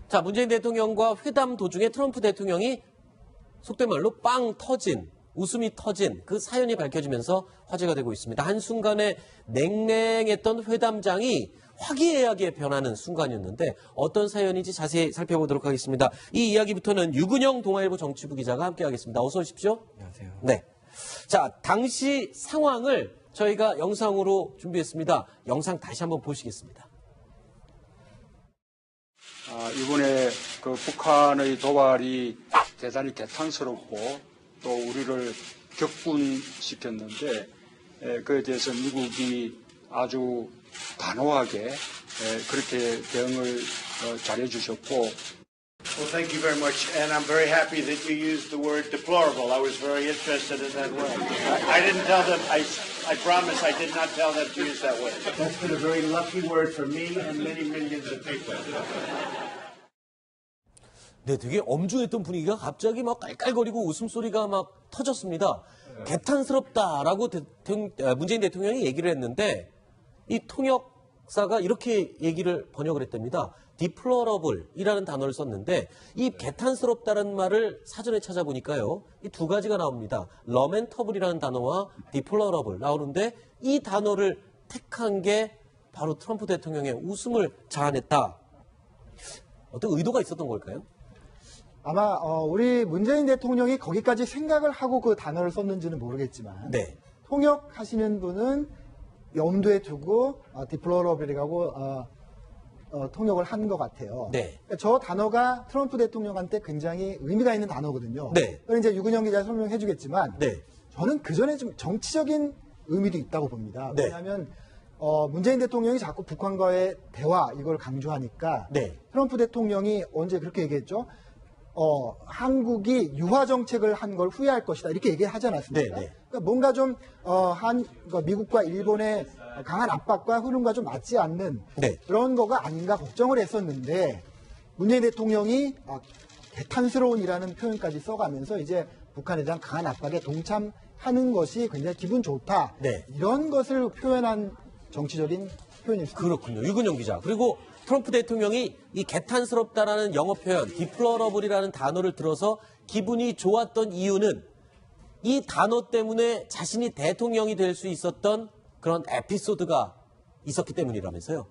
자, 문재인 대통령과 회담 도중에 트럼프 대통령이 속된 말로 빵 터진, 웃음이 터진 그 사연이 밝혀지면서 화제가 되고 있습니다. 한순간에 냉랭했던 회담장이 화기애애하게 변하는 순간이었는데 어떤 사연인지 자세히 살펴보도록 하겠습니다. 이 이야기부터는 유근영 동아일보 정치부 기자가 함께하겠습니다. 어서 오십시오. 안녕하세요. 네. 자, 당시 상황을 저희가 영상으로 준비했습니다. 영상 다시 한번 보시겠습니다. 이번에 그 북한의 도발이 대단히 개탄스럽고 또 우리를 격분시켰는데 그에 대해서 미국이 아주 단호하게 그렇게 대응을 잘해 주셨고. Well, thank you very much, and I'm very happy that you used the word deplorable. I was very interested in that word. I didn't tell them, I promise I did not tell them to use that word. That's been a very lucky word for me and many millions of people. 네, 되게 엄중했던 분위기가 갑자기 막 깔깔거리고 웃음소리가 막 터졌습니다. 개탄스럽다라고 문재인 대통령이 얘기를 했는데 이 통역사가 이렇게 얘기를 번역을 했답니다. deplorabl이라는 단어를 썼는데 이 개탄스럽다는 말을 사전에 찾아보니까요. 이 두 가지가 나옵니다. lamentable이라는 단어와 deplorable 나오는데 이 단어를 택한 게 바로 트럼프 대통령의 웃음을 자아냈다. 어떤 의도가 있었던 걸까요? 아마 우리 문재인 대통령이 거기까지 생각을 하고 그 단어를 썼는지는 모르겠지만 네. 통역하시는 분은 염두에 두고 디플로러블이라고 통역을 한 것 같아요. 네. 그러니까 저 단어가 트럼프 대통령한테 굉장히 의미가 있는 단어거든요. 네. 그걸 이제 유근영 기자 설명해 주겠지만 네. 저는 그 전에 좀 정치적인 의미도 있다고 봅니다. 네. 왜냐하면 문재인 대통령이 자꾸 북한과의 대화 이걸 강조하니까 네. 트럼프 대통령이 언제 그렇게 얘기했죠? 한국이 유화 정책을 한 걸 후회할 것이다 이렇게 얘기하지 않았습니까? 네, 네. 그러니까 뭔가 좀 그러니까 미국과 일본의 강한 압박과 흐름과 좀 맞지 않는 네. 그런 거가 아닌가 걱정을 했었는데 문재인 대통령이 개탄스러운이라는 표현까지 써가면서 이제 북한에 대한 강한 압박에 동참하는 것이 굉장히 기분 좋다. 네. 이런 것을 표현한 정치적인 표현일 수 있습니다. 그렇군요. 유근영 기자. 그리고 트럼프 대통령이 이 개탄스럽다라는 영어 표현, 디플러러블이라는 단어를 들어서 기분이 좋았던 이유는 이 단어 때문에 자신이 대통령이 될 수 있었던 그런 에피소드가 있었기 때문이라면서요.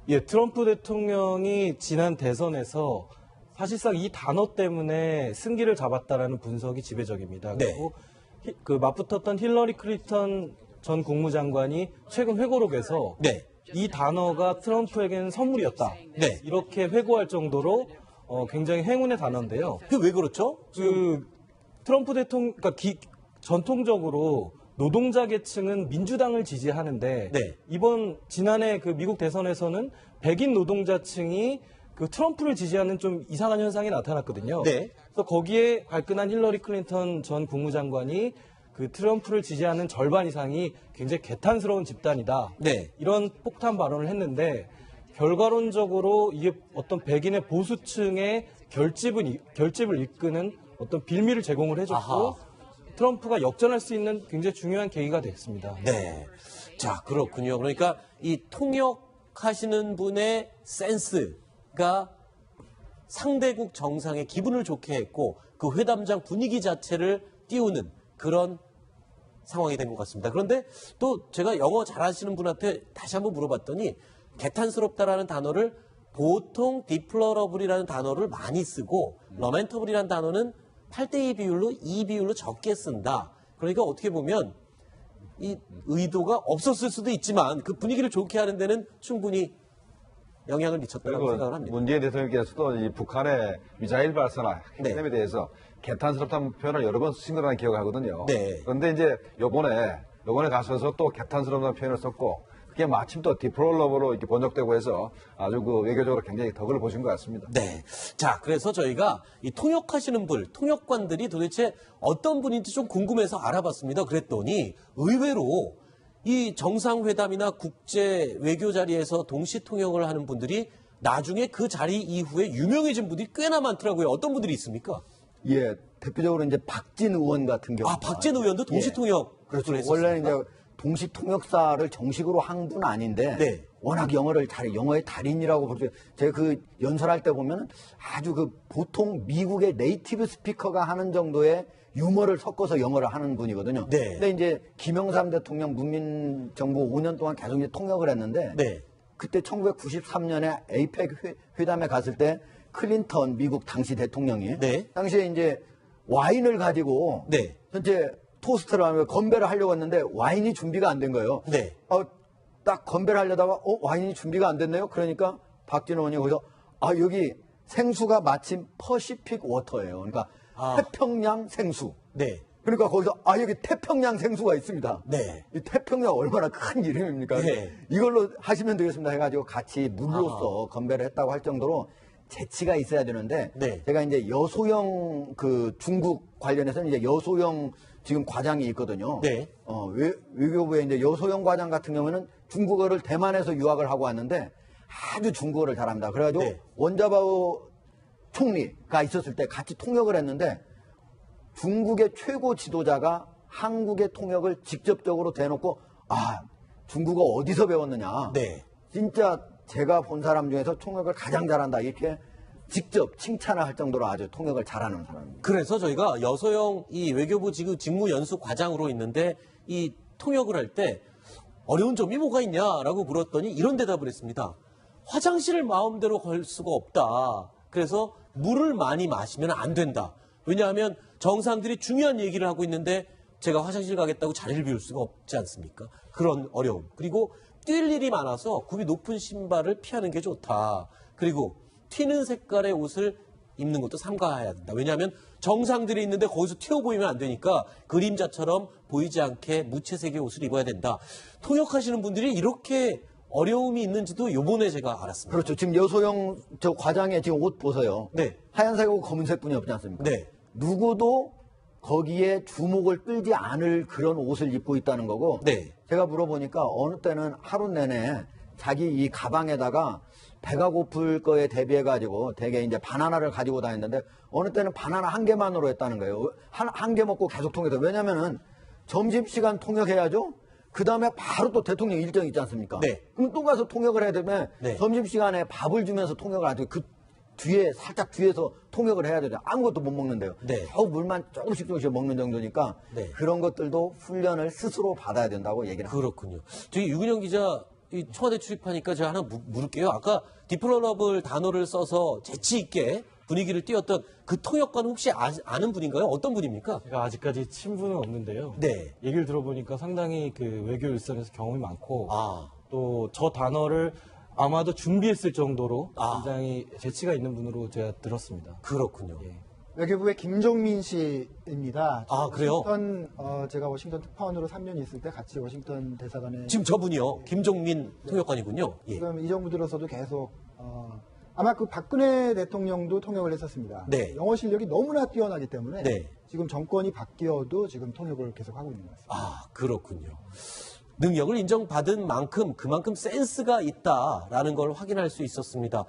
예, 트럼프 대통령이 지난 대선에서 사실상 이 단어 때문에 승기를 잡았다라는 분석이 지배적입니다. 네. 그리고 그 맞붙었던 힐러리 클린턴 전 국무장관이 최근 회고록에서 네. 이 단어가 트럼프에게는 선물이었다. 네. 이렇게 회고할 정도로 굉장히 행운의 단어인데요. 그게 왜 그렇죠? 그 트럼프 대통령, 그러니까 전통적으로 노동자 계층은 민주당을 지지하는데 네. 지난해 그 미국 대선에서는 백인 노동자층이 그 트럼프를 지지하는 좀 이상한 현상이 나타났거든요. 네. 그래서 거기에 발끈한 힐러리 클린턴 전 국무장관이 그 트럼프를 지지하는 절반 이상이 굉장히 개탄스러운 집단이다. 네. 이런 폭탄 발언을 했는데 결과론적으로 이게 어떤 백인의 보수층의 결집을 이끄는 어떤 빌미를 제공을 해줬고 아하. 트럼프가 역전할 수 있는 굉장히 중요한 계기가 됐습니다. 네. 자, 그렇군요. 그러니까 이 통역하시는 분의 센스가 상대국 정상의 기분을 좋게 했고 그 회담장 분위기 자체를 띄우는 그런 상황이 된 것 같습니다. 그런데 또 제가 영어 잘하시는 분한테 다시 한번 물어봤더니 개탄스럽다라는 단어를 보통 디플러러블이라는 단어를 많이 쓰고 러멘터블이라는 단어는 8대2 비율로 2비율로 적게 쓴다. 그러니까 어떻게 보면 이 의도가 없었을 수도 있지만 그 분위기를 좋게 하는 데는 충분히 영향을 미쳤다고 생각을 합니다. 문재인 대통령께서도 이 북한의 미사일 발사나 핵심에 대해서 개탄스럽다는 표현을 여러 번 쓰신 거라는 기억을 하거든요. 네. 그런데 이제 요번에 가셔서 또 개탄스럽다는 표현을 썼고 그게 마침 또 디플로러블로 이렇게 번역되고 해서 아주 그 외교적으로 굉장히 덕을 보신 것 같습니다. 네. 자, 그래서 저희가 이 통역하시는 통역관들이 도대체 어떤 분인지 좀 궁금해서 알아봤습니다. 그랬더니 의외로 이 정상회담이나 국제 외교 자리에서 동시 통역을 하는 분들이 나중에 그 자리 이후에 유명해진 분들이 꽤나 많더라고요. 어떤 분들이 있습니까? 예, 대표적으로 이제 박진 의원 같은 경우. 박진 의원도 동시 통역. 그렇죠. 원래는 이제 동시 통역사를 정식으로 한 분 아닌데 네. 워낙 영어를 영어의 달인이라고 볼수 제가 그 연설할 때 보면 아주 그 보통 미국의 네이티브 스피커가 하는 정도의 유머를 섞어서 영어를 하는 분이거든요. 네. 근데 이제 김영삼 대통령 문민정부 5년 동안 계속 이제 통역을 했는데 네. 그때 1993년에 에이펙 회담에 갔을 때 클린턴 미국 당시 대통령이 네. 당시에 이제 와인을 가지고 네. 전체 토스트를 하면 건배를 하려고 했는데 와인이 준비가 안 된 거예요. 네. 딱 건배를 하려다가 와인이 준비가 안 됐네요. 그러니까 박진원 의원이 거기서 여기 생수가 마침 퍼시픽 워터예요. 그러니까 태평양 생수. 네. 그러니까 거기서 여기 태평양 생수가 있습니다. 네. 이 태평양 얼마나 큰 이름입니까? 네. 이걸로 하시면 되겠습니다 해가지고 같이 물로써 건배를 했다고 할 정도로 재치가 있어야 되는데 네. 제가 이제 여소영 그 중국 관련해서는 이제 여소영 지금 과장이 있거든요. 네. 외교부에 이제 여소영 과장 같은 경우는 중국어를 대만에서 유학을 하고 왔는데 아주 중국어를 잘합니다. 그래가지고 네. 원자바오 총리가 있었을 때 같이 통역을 했는데 중국의 최고 지도자가 한국의 통역을 직접적으로 대놓고 중국어 어디서 배웠느냐. 네. 진짜 제가 본 사람 중에서 통역을 가장 잘한다. 이렇게 직접 칭찬을 할 정도로 아주 통역을 잘하는 사람입니다. 그래서 저희가 여소영 이 외교부 지금 직무연수 과장으로 있는데 이 통역을 할 때 어려운 점이 뭐가 있냐라고 물었더니 이런 대답을 했습니다. 화장실을 마음대로 걸 수가 없다. 그래서 물을 많이 마시면 안 된다. 왜냐하면 정상들이 중요한 얘기를 하고 있는데 제가 화장실 가겠다고 자리를 비울 수가 없지 않습니까? 그런 어려움. 그리고 뛸 일이 많아서 굽이 높은 신발을 피하는 게 좋다. 그리고 튀는 색깔의 옷을 입는 것도 삼가해야 된다. 왜냐하면 정상들이 있는데 거기서 튀어 보이면 안 되니까 그림자처럼 보이지 않게 무채색의 옷을 입어야 된다. 통역하시는 분들이 이렇게 어려움이 있는지도 요번에 제가 알았습니다. 그렇죠. 지금 여소영 저 과장의 지금 옷 보세요. 네. 하얀색하고 검은색뿐이 없지 않습니까? 네. 누구도 거기에 주목을 끌지 않을 그런 옷을 입고 있다는 거고 네. 제가 물어보니까 어느 때는 하루 내내 자기 이 가방에다가 배가 고플 거에 대비해가지고 되게 이제 바나나를 가지고 다녔는데 어느 때는 바나나 한 개만으로 했다는 거예요. 한 개 먹고 계속 통역해서. 왜냐면은 점심시간 통역해야죠. 그 다음에 바로 또 대통령 일정이 있지 않습니까? 네. 그럼 또 가서 통역을 해야 되면 네. 점심시간에 밥을 주면서 통역을 하죠. 그 뒤에 살짝 뒤에서 통역을 해야 되죠. 아무것도 못 먹는데요. 네. 겨우 물만 조금씩 먹는 정도니까 네. 그런 것들도 훈련을 스스로 받아야 된다고 얘기를 합니다. 그렇군요. 저기 유근영 기자 이 청와대 출입하니까 제가 하나 물을게요. 아까 디플로러블 단어를 써서 재치 있게 분위기를 띄웠던 그 통역관은 혹시 아는 분인가요? 어떤 분입니까? 제가 아직까지 친분은 없는데요. 네. 얘기를 들어보니까 상당히 그 외교 일선에서 경험이 많고 아. 또 저 단어를 아마도 준비했을 정도로 아. 굉장히 재치가 있는 분으로 제가 들었습니다. 그렇군요. 예. 외교부의 김종민 씨입니다. 그래요? 제가 워싱턴 특파원으로 3년 있을 때 같이 워싱턴 대사관에 지금 저분이요. 김종민 통역관이군요. 예. 지금 이 정부 들어서도 계속 아마 그 박근혜 대통령도 통역을 했었습니다. 네. 영어 실력이 너무나 뛰어나기 때문에 네. 지금 정권이 바뀌어도 지금 통역을 계속 하고 있는 것 같습니다. 그렇군요. 능력을 인정받은 만큼 그만큼 센스가 있다라는 걸 확인할 수 있었습니다.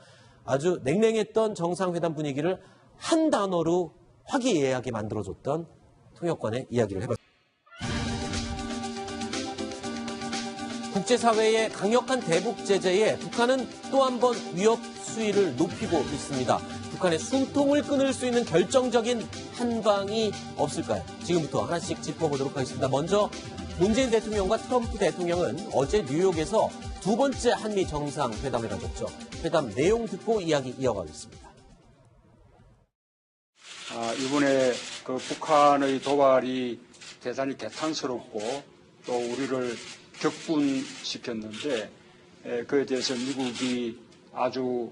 아주 냉랭했던 정상회담 분위기를 한 단어로 화기애애하게 만들어줬던 통역관의 이야기를 해봤습니다. 국제사회의 강력한 대북 제재에 북한은 또 한 번 위협 수위를 높이고 있습니다. 북한의 숨통을 끊을 수 있는 결정적인 한 방이 없을까요? 지금부터 하나씩 짚어보도록 하겠습니다. 먼저 문재인 대통령과 트럼프 대통령은 어제 뉴욕에서 두 번째 한미 정상회담을 가졌죠. 회담 내용 듣고 이야기 이어가겠습니다. 이번에 그 북한의 도발이 대단히 개탄스럽고 또 우리를 격분시켰는데 그에 대해서 미국이 아주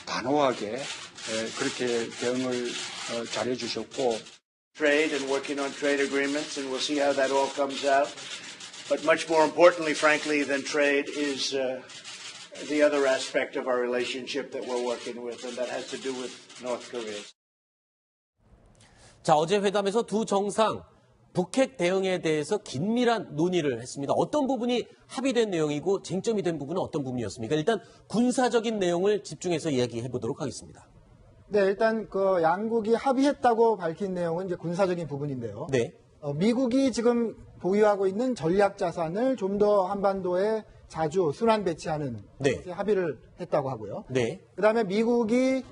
단호하게 그렇게 대응을 잘해 주셨고 trade and working on trade agreements, and we'll see how that all comes out. But much more importantly, frankly, than trade is the other aspect of our relationship that we're working with, and that has to do with North Korea. 자, 어제 회담에서 두 정상 북핵 대응에 대해서 긴밀한 논의를 했습니다. 어떤 부분이 합의된 내용이고 쟁점이 된 부분은 어떤 부분이었습니까? 일단 군사적인 내용을 집중해서 이야기해 보도록 하겠습니다. 네, 일단 그 양국이 합의했다고 밝힌 내용은 이제 군사적인 부분인데요. 네. 미국이 지금 보유하고 있는 전략 자산을 좀 더 한반도에 자주 순환 배치하는 네. 것에 합의를 했다고 하고요. 네. 그다음에 미국이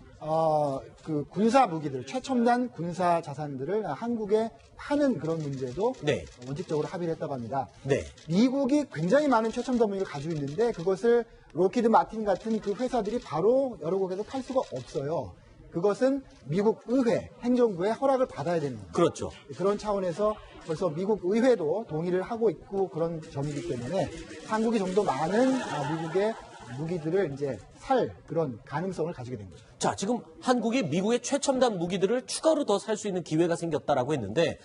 그 군사 무기들, 최첨단 군사 자산들을 한국에 파는 그런 문제도 네. 원칙적으로 합의를 했다고 합니다. 네. 미국이 굉장히 많은 최첨단 무기를 가지고 있는데 그것을 로키드 마틴 같은 그 회사들이 바로 여러 곳에서 팔 수가 없어요. 그것은 미국 의회, 행정부의 허락을 받아야 되는 거예요. 그렇죠. 그런 차원에서 벌써 미국 의회도 동의를 하고 있고 그런 점이기 때문에 한국이 좀 더 많은 미국의 무기들을 이제 살 그런 가능성을 가지게 된 거죠. 자, 지금 한국이 미국의 최첨단 무기들을 추가로 더 살 수 있는 기회가 생겼다라고 했는데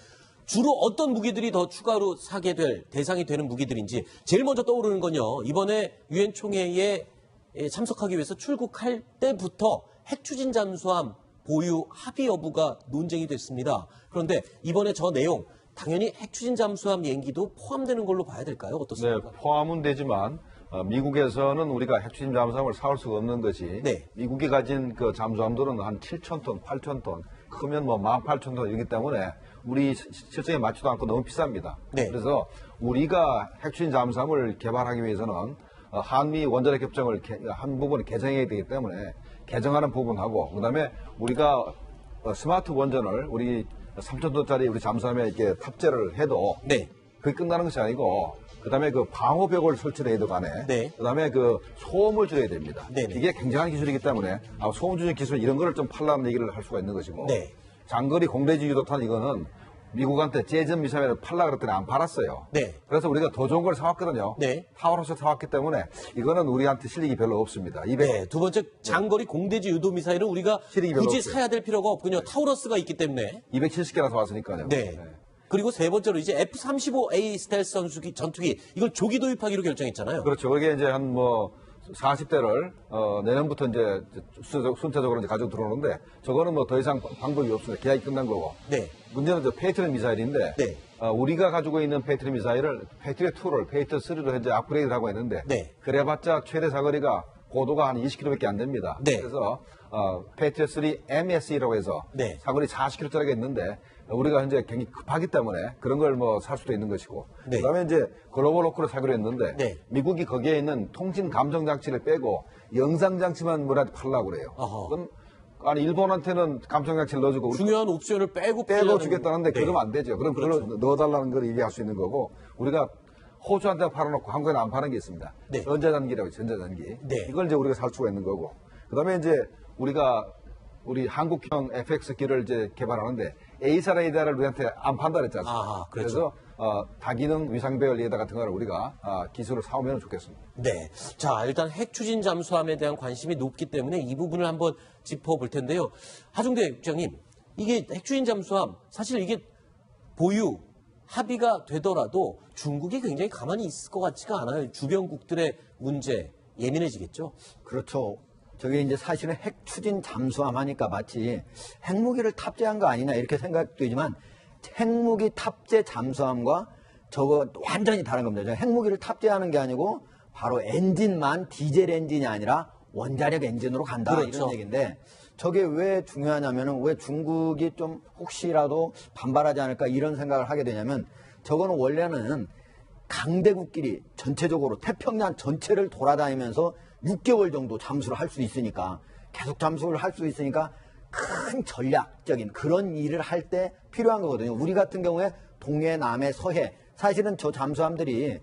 주로 어떤 무기들이 더 추가로 사게 될 대상이 되는 무기들인지 제일 먼저 떠오르는 건요. 이번에 유엔 총회에 참석하기 위해서 출국할 때부터 핵추진 잠수함 보유 합의 여부가 논쟁이 됐습니다. 그런데 이번에 저 내용 당연히 핵추진 잠수함 얘기도 포함되는 걸로 봐야 될까요? 네, 어떻습니까? 포함은 되지만 미국에서는 우리가 핵추진 잠수함을 사올 수가 없는 것이 네. 미국이 가진 그 잠수함들은 한 7,000톤, 8,000톤, 크면 뭐 18,000톤이기 때문에 우리 실정에 맞지도 않고 너무 비쌉니다. 네. 그래서 우리가 핵추진 잠수함을 개발하기 위해서는 한미 원자력 협정을 한 부분을 개정해야 되기 때문에 개정하는 부분하고 그다음에 우리가 스마트 원전을 우리 3,000톤짜리 우리 잠수함에 이렇게 탑재를 해도 네. 그게 끝나는 것이 아니고 그다음에 그 방호벽을 설치를 해도 간에 네. 그다음에 그 소음을 줄여야 됩니다. 네네. 이게 굉장한 기술이기 때문에 소음 조절 기술 이런 거를 좀 팔라는 얘기를 할 수가 있는 것이고 네. 장거리 공대지 유도탄 이거는 미국한테 재전 미사일을 팔라 그랬더니 안 팔았어요. 네. 그래서 우리가 더 좋은 걸 사왔거든요. 네. 타워로서 사왔기 때문에 이거는 우리한테 실력이 별로 없습니다. 네, 두 번째 장거리 공대지 유도 미사일은 우리가 실익이 별로 굳이 없어요. 사야 될 필요가 없군요. 타우러스가 있기 때문에. 270개나 사왔으니까요. 네. 그리고 세 번째로 이제 F-35A 스텔스 전투기 이걸 조기 도입하기로 결정했잖아요. 그렇죠. 그게 이제 한 뭐 40대를 내년부터 이제 순차적으로 이제 가지고 들어오는데 저거는 뭐 더 이상 방법이 없습니다. 계약이 끝난 거고. 네. 문제는 저 페이트리 미사일인데 네. 우리가 가지고 있는 페이트리 미사일을 페이트리 2를 페이트리 3로 현재 업그레이드를 하고 있는데 네. 그래봤자 최대 사거리가 고도가 한 20km밖에 안 됩니다. 네. 그래서 페이트리 3 MSE라고 해서 네. 사거리 40km짜리가 있는데 우리가 현재 굉장히 급하기 때문에 그런 걸 뭐 살 수도 있는 것이고 네. 그다음에 이제 글로벌 호크를 사기로 했는데 네. 미국이 거기에 있는 통신 감정 장치를 빼고 영상 장치만 우리한테 팔라고 그래요. 어허. 그럼 아니 일본한테는 감정 장치를 넣어주고 우리 중요한 옵션을 빼고 주겠다는데 네. 그러면 안 되죠. 그럼 그걸 넣어달라는 걸 얘기할 수 있는 거고 우리가 호주한테 팔아놓고 한국에는 안 파는 게 있습니다. 네. 전자전기라고 해요. 전자전기. 네. 이걸 이제 우리가 살 수가 있는 거고 그다음에 이제 우리 한국형 FX기를 이제 개발하는데 에이사 레이더를 우리한테 안 판다 그랬지 않습니까? 아, 그렇죠. 그래서 다기능 위상배열 레이더 같은 거를 우리가 기술을 사오면 좋겠습니다. 네. 자, 일단 핵추진 잠수함에 대한 관심이 높기 때문에 이 부분을 한번 짚어볼 텐데요. 하중대 국장님, 이게 핵추진 잠수함, 사실 이게 보유, 합의가 되더라도 중국이 굉장히 가만히 있을 것 같지가 않아요. 주변국들의 문제, 예민해지겠죠? 그렇죠. 저게 이제 사실은 핵 추진 잠수함 하니까 마치 핵무기를 탑재한 거 아니냐 이렇게 생각되지만 핵무기 탑재 잠수함과 저거 완전히 다른 겁니다. 저 핵무기를 탑재하는 게 아니고 바로 엔진만 디젤 엔진이 아니라 원자력 엔진으로 간다 그렇죠. 이런 얘기인데 저게 왜 중요하냐면은 왜 중국이 좀 혹시라도 반발하지 않을까 이런 생각을 하게 되냐면 저거는 원래는 강대국끼리 전체적으로 태평양 전체를 돌아다니면서 6개월 정도 잠수를 할 수 있으니까 계속 잠수를 할 수 있으니까 큰 전략적인 그런 일을 할 때 필요한 거거든요. 우리 같은 경우에 동해, 남해, 서해 사실은 저 잠수함들이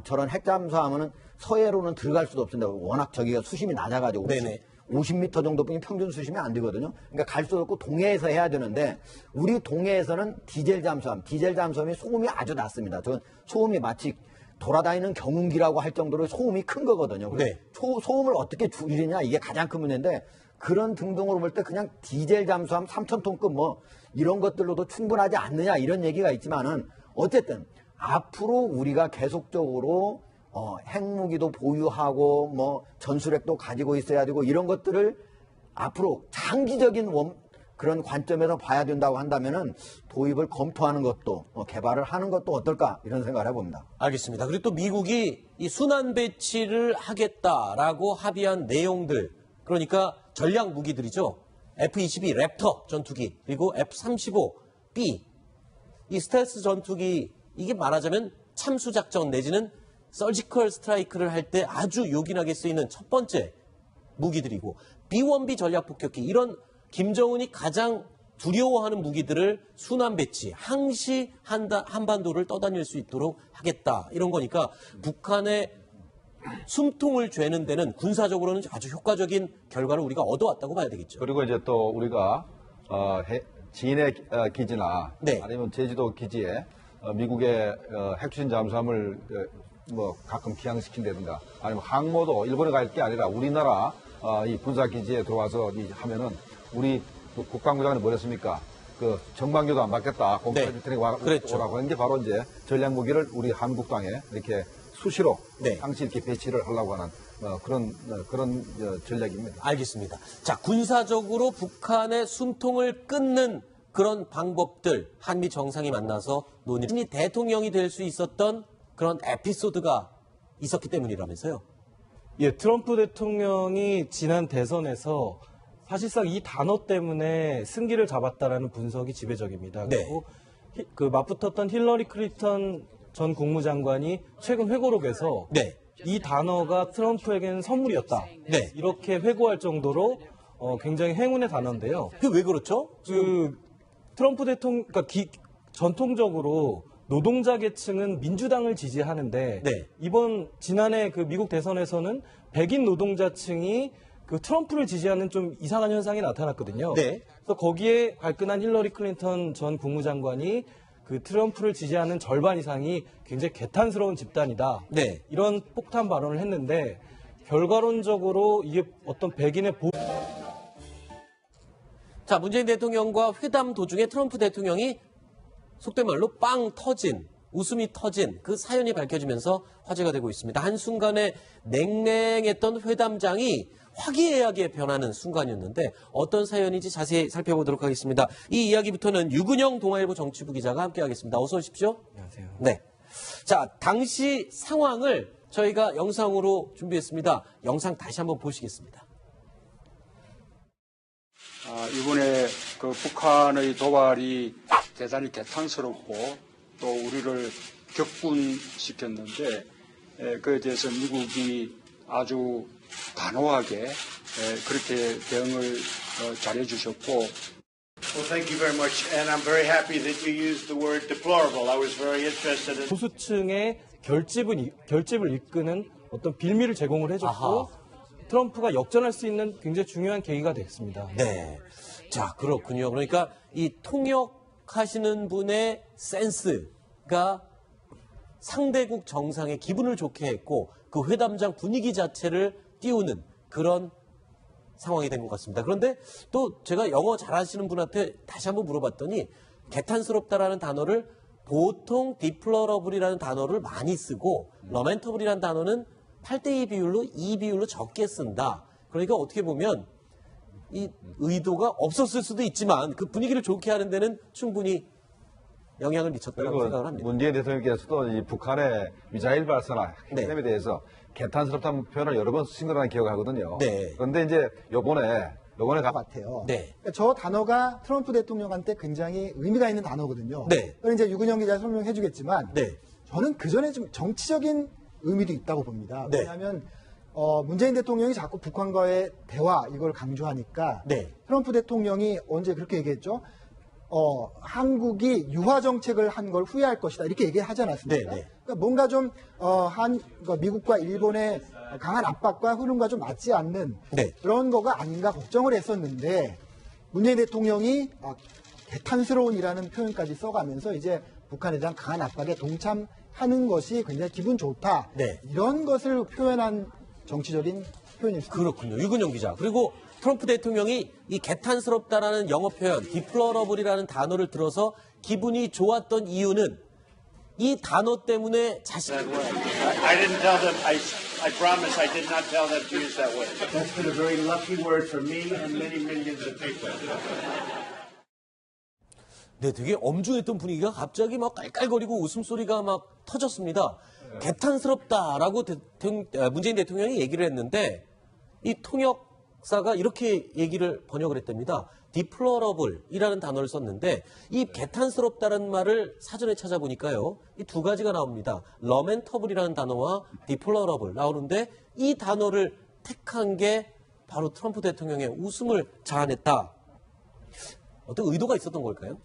저런 핵 잠수함은 서해로는 들어갈 수도 없습니다. 워낙 저기가 수심이 낮아가지고 네네. 50m 정도뿐이 평균 수심이 안 되거든요. 그러니까 갈 수도 없고 동해에서 해야 되는데 우리 동해에서는 디젤 잠수함이 소음이 아주 낮습니다. 저 소음이 마치 돌아다니는 경운기라고 할 정도로 소음이 큰 거거든요. 네. 소음을 어떻게 줄이냐 이게 가장 큰 문제인데 그런 등등으로 볼 때 그냥 디젤 잠수함 3,000톤급 뭐 이런 것들로도 충분하지 않느냐 이런 얘기가 있지만은 어쨌든 앞으로 우리가 계속적으로 핵무기도 보유하고 뭐 전술핵도 가지고 있어야 되고 이런 것들을 앞으로 장기적인 그런 관점에서 봐야 된다고 한다면은 도입을 검토하는 것도 개발을 하는 것도 어떨까 이런 생각을 해봅니다. 알겠습니다. 그리고 또 미국이 이 순환 배치를 하겠다라고 합의한 내용들, 그러니까 전략 무기들이죠. F-22 랩터 전투기, 그리고 F-35B, 이 스텔스 전투기, 이게 말하자면 참수작전 내지는 서지컬 스트라이크를 할 때 아주 요긴하게 쓰이는 첫 번째 무기들이고 B-1B 전략 폭격기 이런 김정은이 가장 두려워하는 무기들을 순환 배치, 항시 한반도를 떠다닐 수 있도록 하겠다. 이런 거니까 북한의 숨통을 죄는 데는 군사적으로는 아주 효과적인 결과를 우리가 얻어왔다고 봐야 되겠죠. 그리고 이제 또 우리가 진해 기지나 네. 아니면 제주도 기지에 미국의 핵추진 잠수함을 뭐 가끔 기항시킨다든가 아니면 항모도 일본에 갈 게 아니라 우리나라 이 군사 기지에 들어와서 하면은 우리 국방부장이 뭐랬습니까? 그 정방교도 안 받겠다. 공사할 테니 그랬죠. 오라고 하는 게 바로 이제 전략 무기를 우리 한국 땅에 이렇게 수시로 네. 항시 이렇게 배치를 하려고 하는 그런 전략입니다. 알겠습니다. 자, 군사적으로 북한의 숨통을 끊는 그런 방법들 한미 정상이 만나서 논의. 대통령이 될 수 있었던 그런 에피소드가 있었기 때문이라면서요. 예, 트럼프 대통령이 지난 대선에서 사실상 이 단어 때문에 승기를 잡았다라는 분석이 지배적입니다. 네. 그리고 그 맞붙었던 힐러리 클린턴 전 국무장관이 최근 회고록에서 네. 이 단어가 트럼프에게는 선물이었다. 네. 이렇게 회고할 정도로 굉장히 행운의 단어인데요. 그게 왜 그렇죠? 그 트럼프 대통령, 그러니까 전통적으로 노동자 계층은 민주당을 지지하는데 네. 지난해 그 미국 대선에서는 백인 노동자층이 그 트럼프를 지지하는 좀 이상한 현상이 나타났거든요. 네. 그래서 거기에 발끈한 힐러리 클린턴 전 국무장관이 그 트럼프를 지지하는 절반 이상이 굉장히 개탄스러운 집단이다. 네. 이런 폭탄 발언을 했는데 결과론적으로 이게 어떤 백인의 자, 문재인 대통령과 회담 도중에 트럼프 대통령이 속된 말로 빵 터진, 웃음이 터진 그 사연이 밝혀지면서 화제가 되고 있습니다. 한순간에 냉랭했던 회담장이 화기애애하게 변하는 순간이었는데 어떤 사연인지 자세히 살펴보도록 하겠습니다. 이 이야기부터는 유근영 동아일보 정치부 기자가 함께하겠습니다. 어서 오십시오. 안녕하세요. 네. 자, 당시 상황을 저희가 영상으로 준비했습니다. 영상 다시 한번 보시겠습니다. 이번에 그 북한의 도발이 대단히 개탄스럽고 또 우리를 격분시켰는데 그에 대해서 미국이 아주 단호하게 그렇게 대응을 잘해 주셨고 Well, thank you very much, and I'm very happy that you used the word deplorable. I was very interested in. 보수층의 결집을 이끄는 어떤 빌미를 제공을 해줬고 아하. 트럼프가 역전할 수 있는 굉장히 중요한 계기가 됐습니다. 네. 자, 그렇군요. 그러니까 이 통역하시는 분의 센스가 상대국 정상의 기분을 좋게 했고 그 회담장 분위기 자체를 띄우는 그런 상황이 된 것 같습니다. 그런데 또 제가 영어 잘하시는 분한테 다시 한번 물어봤더니 개탄스럽다라는 단어를 보통 디플러러블이라는 단어를 많이 쓰고 러멘터블이라는 단어는 8대2 비율로 2비율로 적게 쓴다. 그러니까 어떻게 보면 이 의도가 없었을 수도 있지만 그 분위기를 좋게 하는 데는 충분히 영향을 미쳤다고 생각을 그리고 합니다. 문재인 대통령께서도 이 북한의 미사일 발사나 네. 핵심에 대해서 개탄스럽다는 표현을 여러 번 쓰신 거라는 기억을 하거든요. 네. 그런데 이제 요번에 것 같아요. 네. 그러니까 저 단어가 트럼프 대통령한테 굉장히 의미가 있는 단어거든요. 네. 그걸 이제 유근영 기자 설명해 주겠지만 네. 저는 그 전에 좀 정치적인 의미도 있다고 봅니다. 네. 왜냐하면 문재인 대통령이 자꾸 북한과의 대화 이걸 강조하니까 네. 트럼프 대통령이 언제 그렇게 얘기했죠? 한국이 유화 정책을 한 걸 후회할 것이다 이렇게 얘기하지 않았습니까? 네, 네. 그러니까 뭔가 좀 그러니까 미국과 일본의 강한 압박과 흐름과 좀 맞지 않는 네. 그런 거가 아닌가 걱정을 했었는데 문재인 대통령이 개탄스러운이라는 표현까지 써가면서 이제 북한에 대한 강한 압박에 동참하는 것이 굉장히 기분 좋다. 네. 이런 것을 표현한 정치적인 표현일 수도 그렇군요. 유근영 기자. 그리고 트럼프 대통령이 이 개탄스럽다라는 영어 표현, 디플러러블이라는 단어를 들어서 기분이 좋았던 이유는 이 단어 때문에 자신 That word. I didn't tell them. I promise I did not tell them to use that word. That's been a very lucky word for me and many millions of people. 네, 되게 엄중했던 분위기가 갑자기 막 깔깔거리고 웃음소리가 막 터졌습니다. 개탄스럽다라고 문재인 대통령이 얘기를 했는데 이 통역 박사가 이렇게 얘기를 번역을 했답니다. deplorable이라는 단어를 썼는데 이 개탄스럽다는 말을 사전에 찾아보니까요. 이 두 가지가 나옵니다. lamentable이라는 단어와 deplorable 나오는데 이 단어를 택한 게 바로 트럼프 대통령의 웃음을 자아냈다. 어떤 의도가 있었던 걸까요?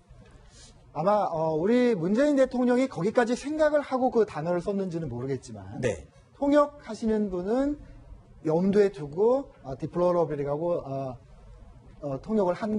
아마 우리 문재인 대통령이 거기까지 생각을 하고 그 단어를 썼는지는 모르겠지만 네. 통역하시는 분은 염두에 두고 디플로러블이라고 통역을 한